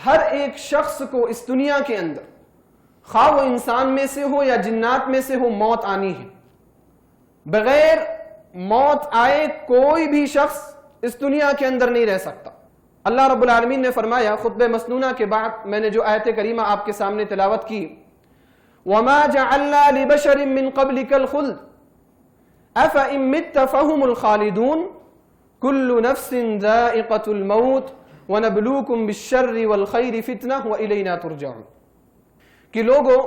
ہر ایک شخص کو اس دنیا کے اندر، خواہ وہ انسان میں سے ہو یا جنات میں سے ہو، موت آنی ہے۔ بغیر موت آئے کوئی بھی شخص اس دنیا کے اندر نہیں رہ سکتا۔ اللہ رب العالمین نے فرمایا خطبہ مسنونہ کے بعد میں نے جو آیت کریمہ آپ کے سامنے تلاوت کی، وَمَا جَعَلْنَا لِبَشَرٍ مِّن قَبْلِكَ الْخُلْدَ أَفَإِن مِّتَّ فَهُمُ الْخَالِدُونَ كُلُّ نَفْسٍ ذَائِقَةُ الْمَوْتِ وَنَبْلُوكُم بِالشَّرِّ وَالْخَيْرِ فِتْنَةً وَإِلَيْنَا تُرْجَعُونَ کہ لوگوں،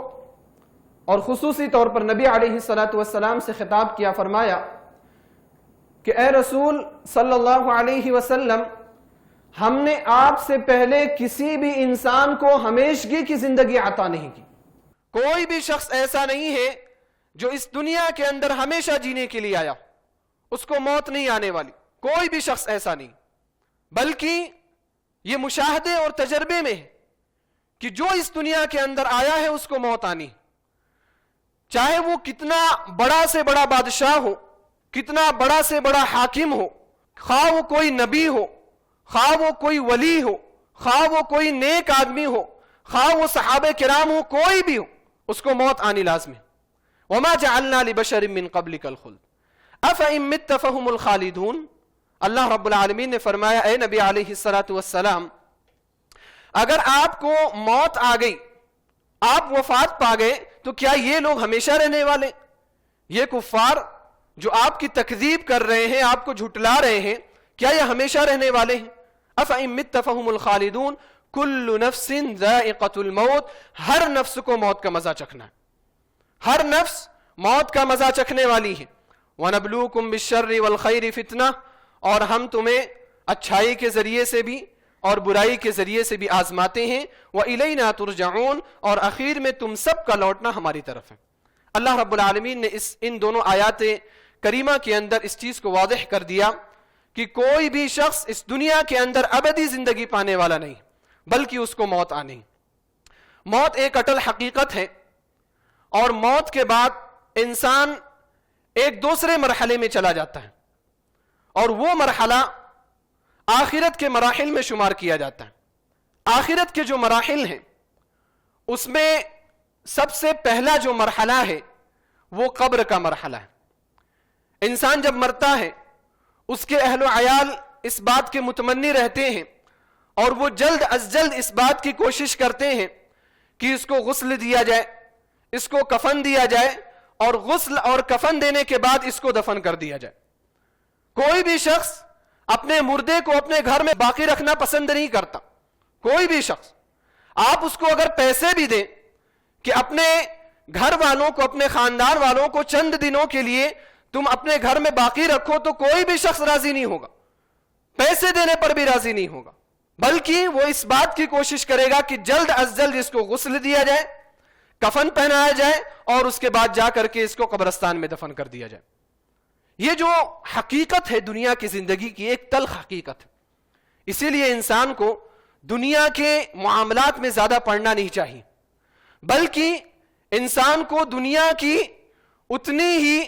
اور خصوصی طور پر نبی علیہ السلام سے خطاب کیا، فرمایا کہ اے رسول صلی اللہ علیہ وسلم، ہم نے آپ سے پہلے کسی بھی انسان کو ہمیشگی کی زندگی عطا نہیں کی۔ کوئی بھی شخص ایسا نہیں ہے جو اس دنیا کے اندر ہمیشہ جینے کے لیے آیا، اس کو موت نہیں آنے والی، کوئی بھی شخص ایسا نہیں، بلکہ یہ مشاہدے اور تجربے میں ہے کہ جو اس دنیا کے اندر آیا ہے اس کو موت آنی، چاہے وہ کتنا بڑا سے بڑا بادشاہ ہو، کتنا بڑا سے بڑا حاکم ہو، خواہ وہ کوئی نبی ہو، خواہ وہ کوئی ولی ہو، خواہ وہ کوئی نیک آدمی ہو، خواہ وہ صحابہ کرام ہو، کوئی بھی ہو، اس کو موت آنی لازم ہے۔ وَمَا جَعَلْنَا لِبَشَرٍ مِّن قَبْلِكَ الْخُلْدَ أَفَإِن مِّتَّ فَهُمُ الْخَالِدُونَ۔ اللہ رب العالمین نے فرمایا اے نبی علیہ السلام، اگر آپ کو موت آ گئی، آپ وفات پا گئے، تو کیا یہ لوگ ہمیشہ رہنے والے؟ یہ کفار جو آپ کی تکذیب کر رہے ہیں، آپ کو جھٹلا رہے ہیں، کیا یہ ہمیشہ رہنے والے ہیں؟ أَفَإِن مِّتَّ فَهُمُ الْخَالِدُونَ كُلُّ نَفْسٍ ذَائِقَةُ الْمَوْتِ، ہر نفس کو موت کا مزہ چکھنا ہے، ہر نفس موت کا مزہ چکھنے والی ہے۔ وَنَبْلُوكُم بِالشَّرِّ وَالْخَيْرِ فِتْنَةً، اور ہم تمہیں اچھائی کے ذریعے سے بھی اور برائی کے ذریعے سے بھی آزماتے ہیں۔ وَإِلَيْنَا تُرْجَعُونَ، اور آخر میں تم سب کا لوٹنا ہماری طرف ہے۔ اللہ رب العالمین نے ان دونوں آیات کریمہ کے اندر اس چیز کو واضح کر دیا کہ کوئی بھی شخص اس دنیا کے اندر ابدی زندگی پانے والا نہیں، بلکہ اس کو موت آنی۔ موت ایک اٹل حقیقت ہے، اور موت کے بعد انسان ایک دوسرے مرحلے میں چلا جاتا ہے، اور وہ مرحلہ آخرت کے مراحل میں شمار کیا جاتا ہے۔ آخرت کے جو مراحل ہیں اس میں سب سے پہلا جو مرحلہ ہے وہ قبر کا مرحلہ ہے۔ انسان جب مرتا ہے، اس کے اہل و عیال اس بات کے متمنی رہتے ہیں، اور وہ جلد از جلد اس بات کی کوشش کرتے ہیں کہ اس کو غسل دیا جائے، اس کو کفن دیا جائے، اور غسل اور کفن دینے کے بعد اس کو دفن کر دیا جائے۔ کوئی بھی شخص اپنے مردے کو اپنے گھر میں باقی رکھنا پسند نہیں کرتا، کوئی بھی شخص۔ آپ اس کو اگر پیسے بھی دیں کہ اپنے گھر والوں کو، اپنے خاندان والوں کو چند دنوں کے لیے تم اپنے گھر میں باقی رکھو، تو کوئی بھی شخص راضی نہیں ہوگا، پیسے دینے پر بھی راضی نہیں ہوگا، بلکہ وہ اس بات کی کوشش کرے گا کہ جلد از جلد اس کو غسل دیا جائے، کفن پہنایا جائے، اور اس کے بعد جا کر کے اس کو قبرستان میں دفن کر دیا جائے۔ یہ جو حقیقت ہے دنیا کی زندگی کی، ایک تلخ حقیقت ہے۔ اسی لیے انسان کو دنیا کے معاملات میں زیادہ پڑنا نہیں چاہیے، بلکہ انسان کو دنیا کی اتنی ہی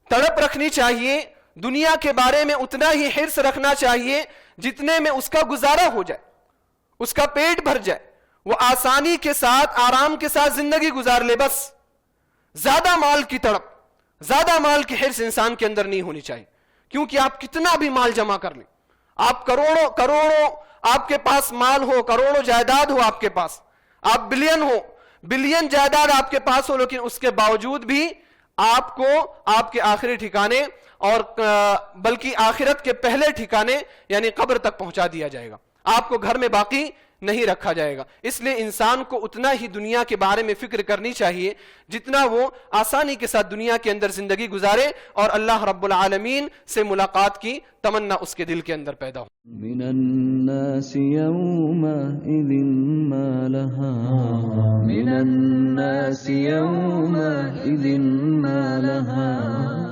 تڑپ رکھنی چاہیے، دنیا کے بارے میں اتنا ہی حرص رکھنا چاہیے جتنے میں اس کا گزارا ہو جائے، اس کا پیٹ بھر جائے، وہ آسانی کے ساتھ، آرام کے ساتھ زندگی گزار لے۔ بس زیادہ مال کی تڑپ، زیادہ مال کی حرص انسان کے اندر نہیں ہونی چاہیے، کیونکہ آپ کتنا بھی مال جمع کر لیں، آپ کروڑوں آپ کے پاس مال ہو، کروڑوں جائیداد ہو آپ کے پاس، آپ بلین جائیداد آپ کے پاس ہو، لیکن اس کے باوجود بھی آپ کو آپ کے آخری ٹھکانے، اور بلکہ آخرت کے پہلے ٹھکانے یعنی قبر تک پہنچا دیا جائے گا، آپ کو گھر میں باقی نہیں رکھا جائے گا۔ اس لیے انسان کو اتنا ہی دنیا کے بارے میں فکر کرنی چاہیے جتنا وہ آسانی کے ساتھ دنیا کے اندر زندگی گزارے، اور اللہ رب العالمین سے ملاقات کی تمنا اس کے دل کے اندر پیدا ہو۔ من الناس يومئذ ما لها، من الناس يومئذ ما لها